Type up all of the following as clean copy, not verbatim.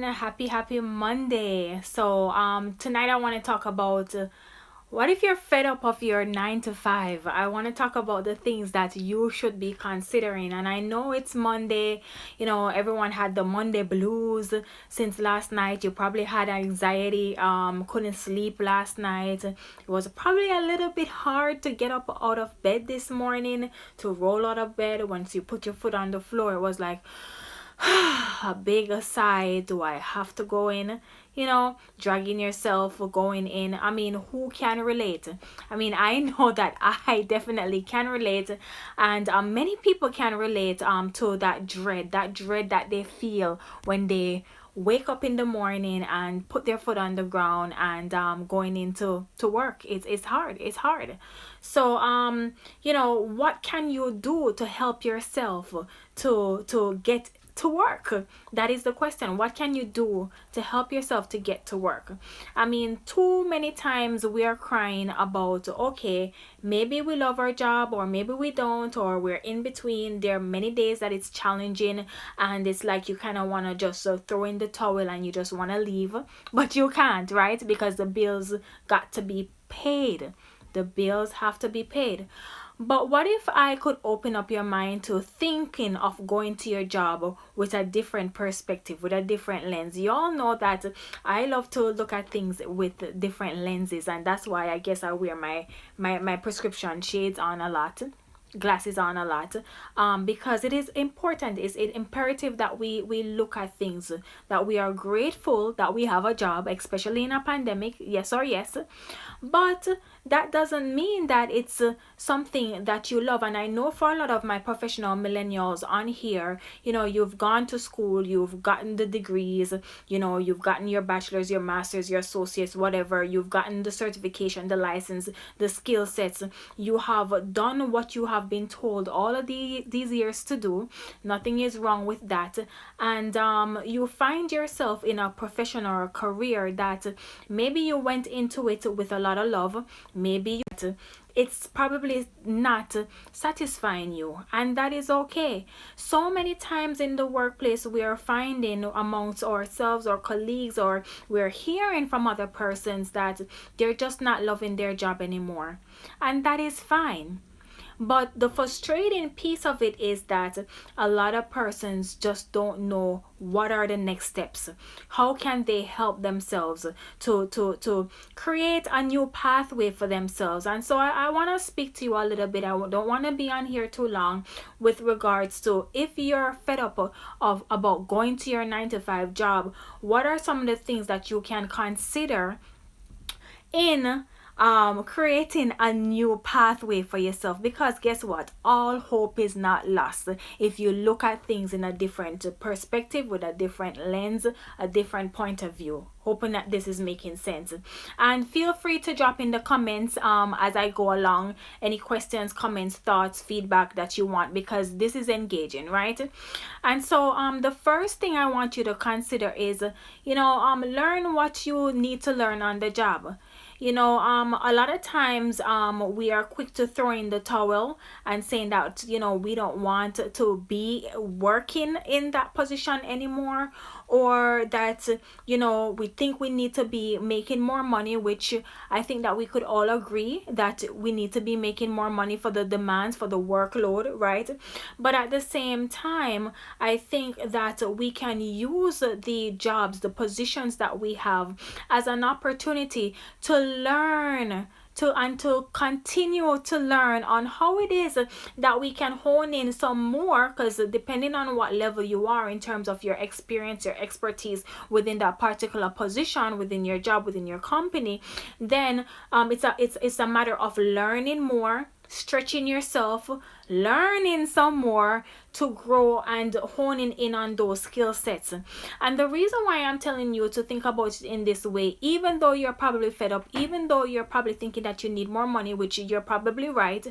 A happy Monday. Tonight I want to talk about what if you're fed up of your 9 to 5. I want to talk about the things that you should be considering. And I know it's Monday. Everyone had the Monday blues since last night. You probably had anxiety, couldn't sleep last night. It was probably a little bit hard to get up out of bed this morning, to roll out of bed. Once you put your foot on the floor, it was like a big sigh. Do I have to go in? Dragging yourself going in. I mean, who can relate? I mean, I know that I definitely can relate, and many people can relate to that dread that they feel when they wake up in the morning and put their foot on the ground and going into to work. It's hard. What can you do to help yourself to get to work? That is the question. What can you do to help yourself to get to work? I mean, too many times we are crying about, okay, maybe we love our job or maybe we don't, or we're in between. There are many days that it's challenging and it's like you kind of want to just throw in the towel and you just want to leave, but you can't, right? Because the bills got to be paid. The bills have to be paid. But what if I could open up your mind to thinking of going to your job with a different perspective, with a different lens? You all know that I love to look at things with different lenses, and that's why I guess I wear my prescription shades on a lot, glasses on a lot, because it is important. It's imperative that we look at things, that we are grateful that we have a job, especially in a pandemic, yes or yes. But that doesn't mean that it's something that you love. And I know for a lot of my professional millennials on here, you've gone to school, you've gotten the degrees, you've gotten your bachelor's, your master's, your associates, whatever. You've gotten the certification, the license, the skill sets. You have done what you have been told all of these years to do. Nothing is wrong with that. And you find yourself in a profession or a career that maybe you went into it with a lot of love. Maybe it's probably not satisfying you, and that is okay. So many times in the workplace we are finding amongst ourselves or colleagues, or we're hearing from other persons that they're just not loving their job anymore, and that is fine. But the frustrating piece of it is that a lot of persons just don't know what are the next steps. How can they help themselves to create a new pathway for themselves? And so I want to speak to you a little bit. I don't want to be on here too long with regards to, if you're fed up of about going to your 9 to 5 job, what are some of the things that you can consider in creating a new pathway for yourself? Because guess what, all hope is not lost if you look at things in a different perspective, with a different lens, a different point of view. Hoping that this is making sense. And feel free to drop in the comments as I go along any questions, comments, thoughts, feedback that you want, because this is engaging, right? And so the first thing I want you to consider is learn what you need to learn on the job. A lot of times we are quick to throw in the towel and saying that we don't want to be working in that position anymore, or that we think we need to be making more money, which I think that we could all agree that we need to be making more money for the demands, for the workload, right? But at the same time, I think that we can use the jobs, the positions that we have, as an opportunity to learn, to continue to learn on how it is that we can hone in some more, because depending on what level you are in terms of your experience, your expertise within that particular position, within your job, within your company, then it's a matter of learning more, stretching yourself, learning some more to grow and honing in on those skill sets. And the reason why I'm telling you to think about it in this way, even though you're probably fed up, even though you're probably thinking that you need more money, which you're probably right,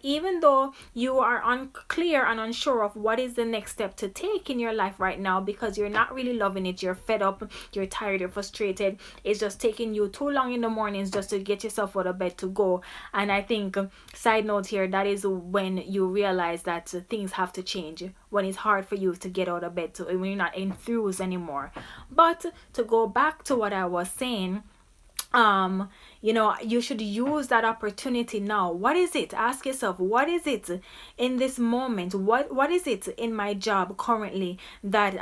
even though you are unclear and unsure of what is the next step to take in your life right now, because you're not really loving it, you're fed up, you're tired, you're frustrated, it's just taking you too long in the mornings just to get yourself out of bed to go. And I think, side note here, that is when you realize that things have to change, when it's hard for you to get out of bed, to when you're not enthused anymore. But to go back to what I was saying, you should use that opportunity now. What is it? Ask yourself, what is it in this moment? What is it in my job currently that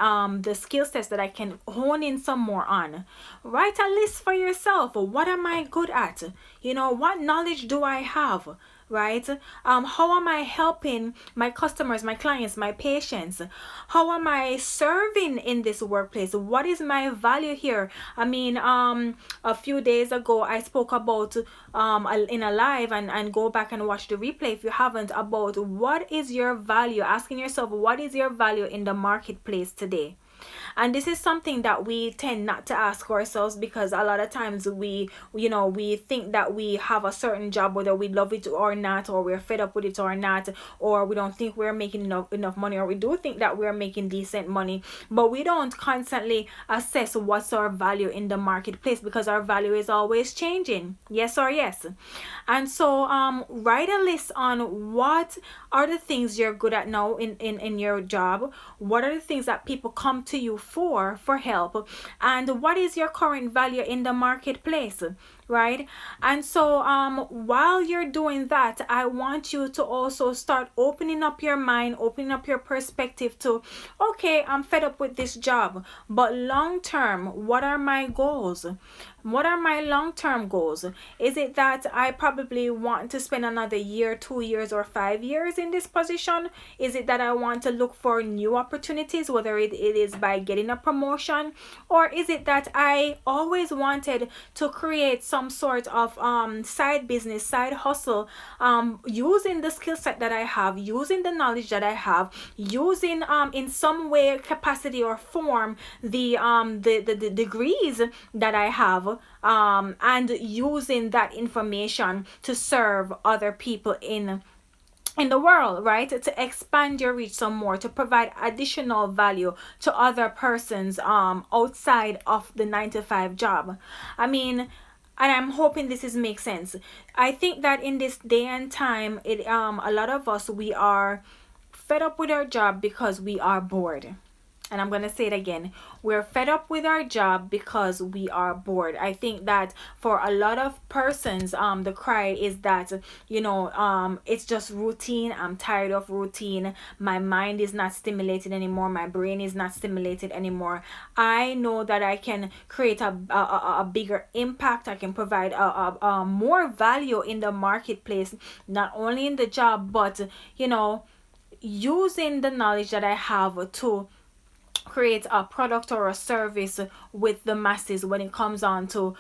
the skill sets that I can hone in some more on? Write a list for yourself. What am I good at? What knowledge do I have? Right? How am I helping my customers, my clients, my patients? How am I serving in this workplace? What is my value here? I mean, a few days ago I spoke about in a live, and go back and watch the replay if you haven't, about what is your value. Asking yourself, what is your value in the marketplace today? And this is something that we tend not to ask ourselves, because a lot of times we think that we have a certain job, whether we love it or not, or we're fed up with it or not, or we don't think we're making enough money, or we do think that we're making decent money, but we don't constantly assess what's our value in the marketplace, because our value is always changing. Yes or yes? And so write a list on what are the things you're good at now in your job. What are the things that people come to you for help, and what is your current value in the marketplace, right? And so while you're doing that, I want you to also start opening up your mind, opening up your perspective to, okay, I'm fed up with this job, but long term, what are my goals? What are my long-term goals? Is it that I probably want to spend another year, 2 years, or 5 years in this position? Is it that I want to look for new opportunities, whether it is by getting a promotion, or is it that I always wanted to create some sort of side business, side hustle, using the skill set that I have, using the knowledge that I have, using in some way, capacity, or form the degrees that I have, and using that information to serve other people in the world, right? To expand your reach some more, to provide additional value to other persons outside of the 9 to 5 job. I mean, and I'm hoping this makes sense. I think that in this day and time, a lot of us, we are fed up with our job because we are bored. And I'm going to say it again. We're fed up with our job because we are bored. I think that for a lot of persons, the cry is that, it's just routine. I'm tired of routine. My mind is not stimulated anymore. My brain is not stimulated anymore. I know that I can create a bigger impact. I can provide a more value in the marketplace, not only in the job, but, using the knowledge that I have to create a product or a service with the masses when it comes on to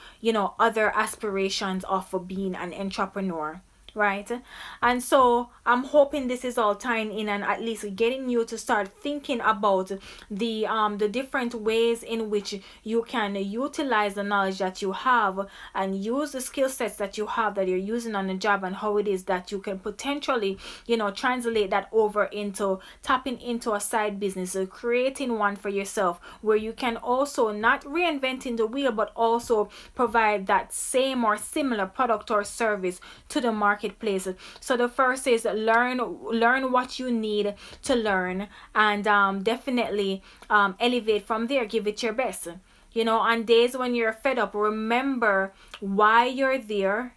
other aspirations of being an entrepreneur, right? And so I'm hoping this is all tying in, and at least getting you to start thinking about the different ways in which you can utilize the knowledge that you have, and use the skill sets that you have that you're using on the job, and how it is that you can potentially translate that over into tapping into a side business, creating one for yourself, where you can also not reinventing the wheel, but also provide that same or similar product or service to the marketplace. So the first is learn what you need to learn, and definitely elevate from there. Give it your best. On days when you're fed up, remember why you're there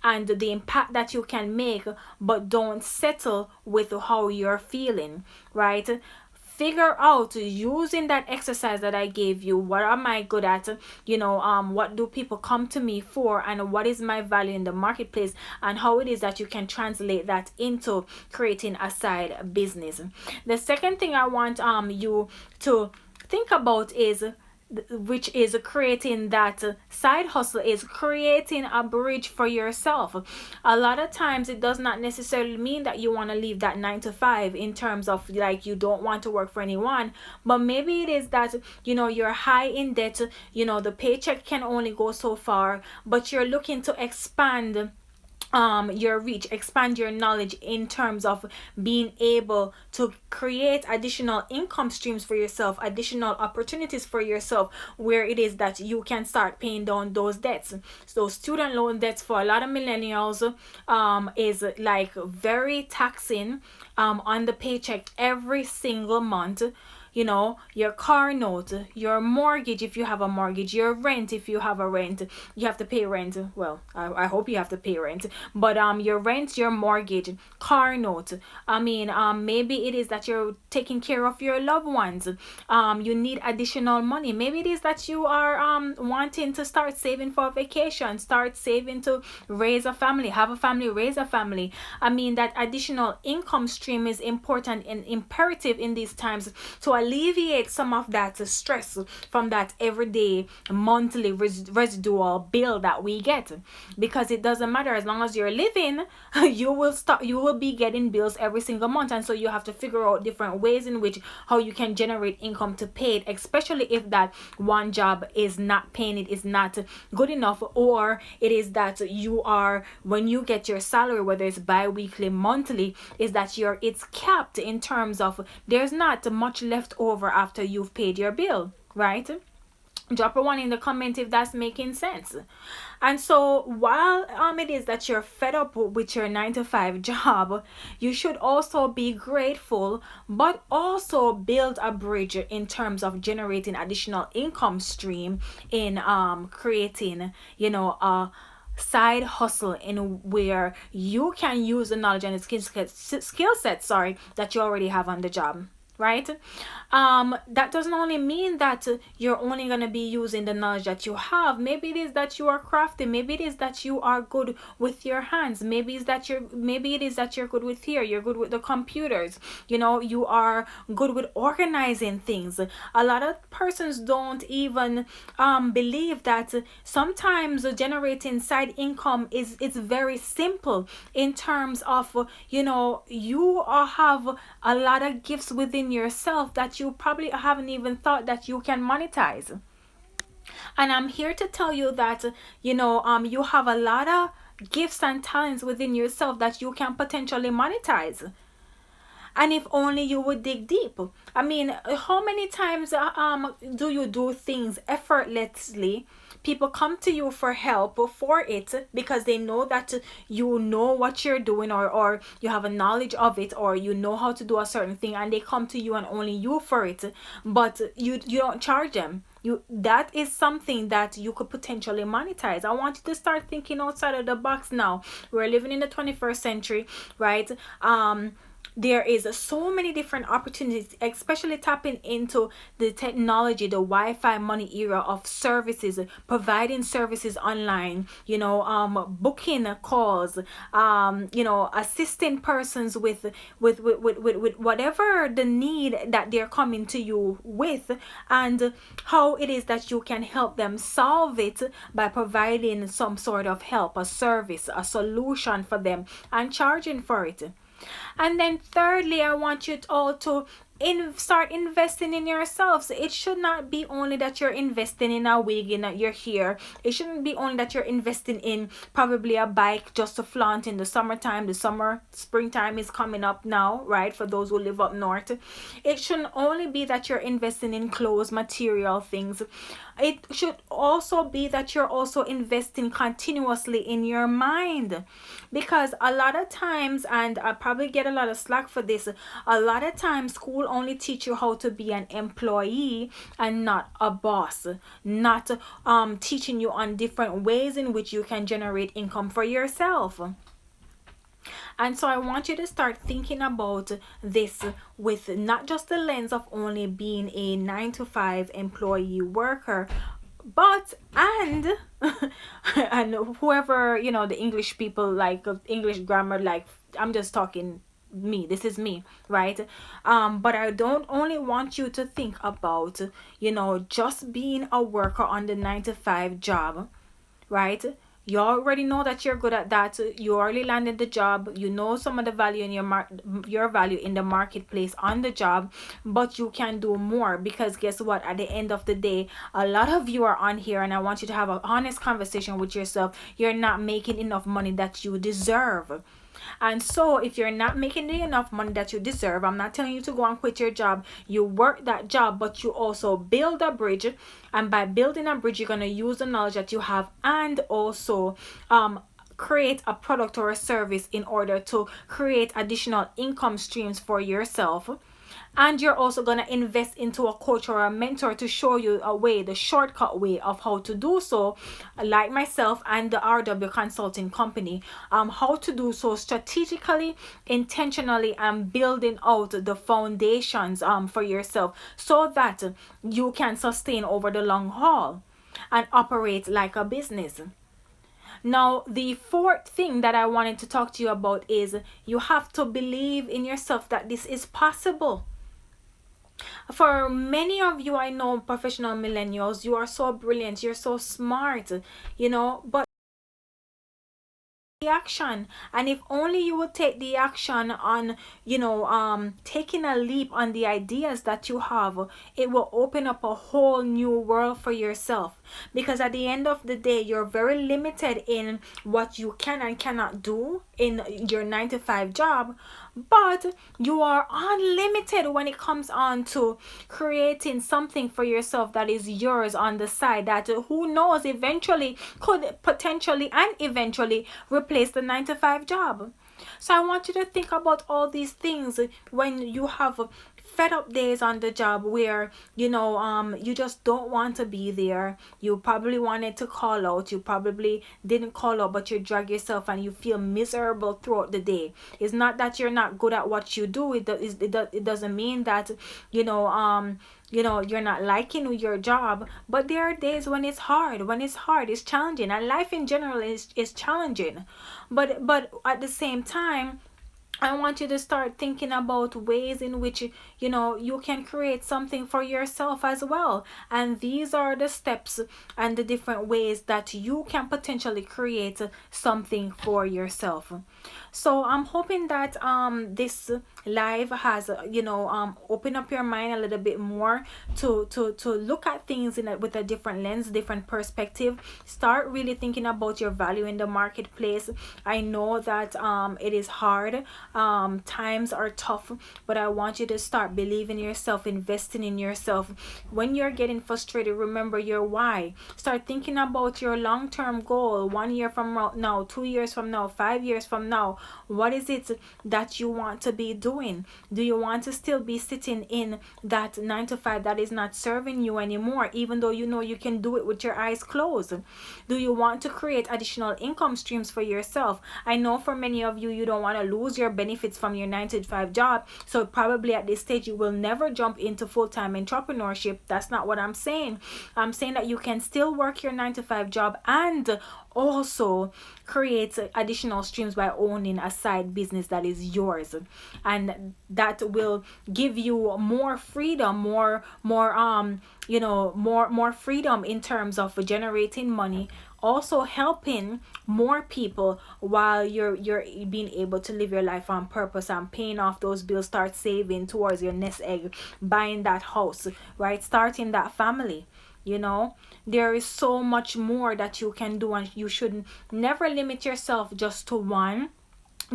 and the impact that you can make, but don't settle with how you're feeling, right? Figure out, using that exercise that I gave you, what am I good at, what do people come to me for, and what is my value in the marketplace, and how it is that you can translate that into creating a side business. The second thing I want you to think about is, which is creating that side hustle, is creating a bridge for yourself. A lot of times it does not necessarily mean that you want to leave that 9 to 5 in terms of like you don't want to work for anyone, but maybe it is that you're high in debt, the paycheck can only go so far, but you're looking to expand your reach, expand your knowledge in terms of being able to create additional income streams for yourself, additional opportunities for yourself, where it is that you can start paying down those debts. So student loan debts for a lot of millennials is like very taxing on the paycheck every single month. You know, your car note, your mortgage if you have a mortgage, your rent if you have a rent, you have to pay rent. Well, I hope you have to pay rent, but your rent, your mortgage, car note. I mean, maybe it is that you're taking care of your loved ones. You need additional money. Maybe it is that you are wanting to start saving for a vacation, start saving to raise a family, have a family, raise a family. I mean, that additional income stream is important and imperative in these times to alleviate some of that stress from that everyday monthly residual bill that we get, because it doesn't matter, as long as you're living, you will be getting bills every single month. And so you have to figure out different ways in which how you can generate income to pay it, especially if that one job is not paying, it is not good enough, or it is that you are, when you get your salary, whether it's bi-weekly, monthly, is that it's capped in terms of there's not much left over after you've paid your bill, right? Drop a one in the comment if that's making sense. And so while it is that you're fed up with your 9 to 5 job, you should also be grateful, but also build a bridge in terms of generating additional income stream in creating, you know, a side hustle in where you can use the knowledge and the skill set, that you already have on the job, right? That doesn't only mean that you're only going to be using the knowledge that you have. Maybe it is that you are crafty, maybe it is that you are good with your hands, maybe it is that you're good with here, you're good with the computers, you know, you are good with organizing things. A lot of persons don't even believe that sometimes generating side income is it's very simple in terms of, you know, you have a lot of gifts within yourself that you probably haven't even thought that you can monetize. And I'm here to tell you that, you know, you have a lot of gifts and talents within yourself that you can potentially monetize. And if only you would dig deep. I mean, how many times do you do things effortlessly? People come to you for help for it because they know that you know what you're doing, or you have a knowledge of it, or you know how to do a certain thing, and they come to you and only you for it, but you don't charge them. That is something that you could potentially monetize. I want you to start thinking outside of the box now. We're living in the 21st century, right? There is so many different opportunities, especially tapping into the technology, the Wi-Fi money era of services, providing services online, you know, booking calls, you know, assisting persons with whatever the need that they're coming to you with, and how it is that you can help them solve it by providing some sort of help, a service, a solution for them, and charging for it. And then thirdly, I want you to all to start investing in yourselves. It should not be only that you're investing in a wig in your hair. It shouldn't be only that you're investing in probably a bike just to flaunt in the summertime. Springtime is coming up now, right? For those who live up north. It shouldn't only be that you're investing in clothes, material things. It should also be that you're also investing continuously in your mind, because a lot of times, and I probably get a lot of slack for this, a lot of times school only teach you how to be an employee and not a boss, not teaching you on different ways in which you can generate income for yourself. And so I want you to start thinking about this with not just the lens of only being a 9 to 5 employee worker, but and whoever, you know, the English people, like English grammar, like I'm just talking me, this is me, right? But I don't only want you to think about, you know, just being a worker on the 9 to 5 job, right? You already know that you're good at that. You already landed the job. You know some of the value in your value in the marketplace on the job, but you can do more, because guess what? At the end of the day, a lot of you are on here, and I want you to have an honest conversation with yourself. You're not making enough money that you deserve. And so, if you're not making enough money that you deserve, I'm not telling you to go and quit your job. You work that job, but you also build a bridge. And by building a bridge, you're going to use the knowledge that you have, and also create a product or a service in order to create additional income streams for yourself. And you're also going to invest into a coach or a mentor to show you a way, the shortcut way of how to do so, like myself and the RW Consulting Company, how to do so strategically, intentionally, and building out the foundations for yourself, so that you can sustain over the long haul and operate like a business. Now, the fourth thing that I wanted to talk to you about is you have to believe in yourself that this is possible. For many of you, I know, professional millennials, you are so brilliant, you're so smart, but the action. And if only you would take the action on taking a leap on the ideas that you have, it will open up a whole new world for yourself. Because at the end of the day, you're very limited in what you can and cannot do in your 9 to 5 job, but you are unlimited when it comes on to creating something for yourself that is yours on the side, that who knows, eventually could potentially and eventually replace the 9 to 5 job. So I want you to think about all these things when you have fed up days on the job where you just don't want to be there. You probably wanted to call out, you probably didn't call out, but you drag yourself and you feel miserable throughout the day. It's not that you're not good at what you do. It doesn't mean that you're not liking your job, but there are days when it's hard. It's challenging, and life in general is challenging. But at the same time, I want you to start thinking about ways in which you can create something for yourself as well. And these are the steps and the different ways that you can potentially create something for yourself. So I'm hoping that this live has opened up your mind a little bit more to look at things with a different lens, different perspective. Start really thinking about your value in the marketplace. I know that it is hard. Times are tough, but I want you to start believing in yourself, investing in yourself. When you're getting frustrated, remember your why. Start thinking about your long-term goal. 1 year from now, 2 years from now, 5 years from now. What is it that you want to be doing? Do you want to still be sitting in that 9 to 5 that is not serving you anymore, even though you know you can do it with your eyes closed? Do you want to create additional income streams for yourself? I know for many of you, you don't want to lose your benefits from your 9 to 5 job, so probably at this stage you will never jump into full-time entrepreneurship. That's not what I'm saying. I'm saying that you can still work your 9 to 5 job and also create additional streams by owning a side business that is yours, and that will give you more freedom, more freedom in terms of generating money, also helping more people while you're being able to live your life on purpose and paying off those bills. Start saving towards your nest egg, buying that house, right? Starting that family. There is so much more that you can do, and you should never limit yourself just to one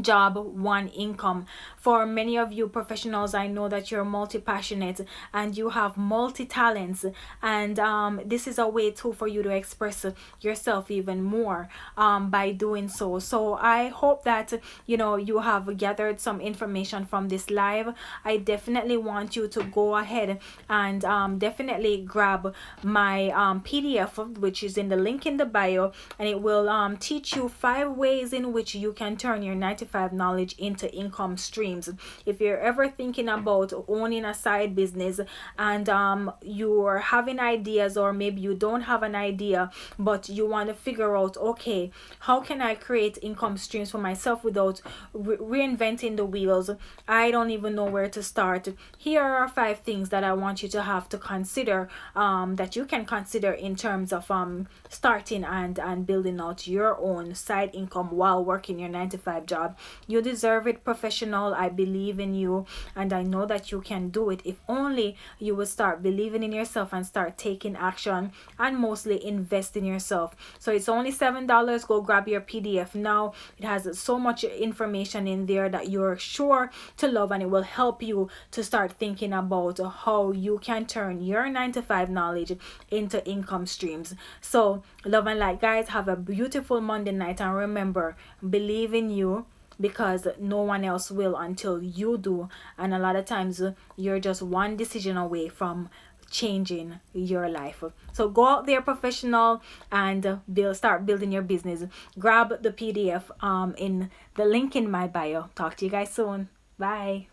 job, one income. For many of you professionals, I know that you're multi-passionate and you have multi-talents, and this is a way too for you to express yourself even more by doing so. So I hope that you have gathered some information from this live. I definitely want you to go ahead and definitely grab my PDF, which is in the link in the bio, and it will teach you 5 ways in which you can turn your 9 to 5 knowledge into income streams. If you're ever thinking about owning a side business, and you're having ideas, or maybe you don't have an idea but you want to figure out, okay, how can I create income streams for myself without reinventing the wheels? I don't even know where to start. Here are 5 things that I want you to have to consider, that you can consider in terms of starting and building out your own side income while working your 9 to 5 job. You deserve it, professional. I believe in you, and I know that you can do it if only you will start believing in yourself and start taking action, and mostly invest in yourself. So it's only $7. Go grab your PDF now. It has so much information in there that you're sure to love, and it will help you to start thinking about how you can turn your 9 to 5 knowledge into income streams. So love and light, guys. Have a beautiful Monday night, and remember, believe in you, because no one else will until you do. And a lot of times you're just one decision away from changing your life. So go out there, professional, and start building your business. Grab the PDF in the link in my bio. Talk to you guys soon. Bye.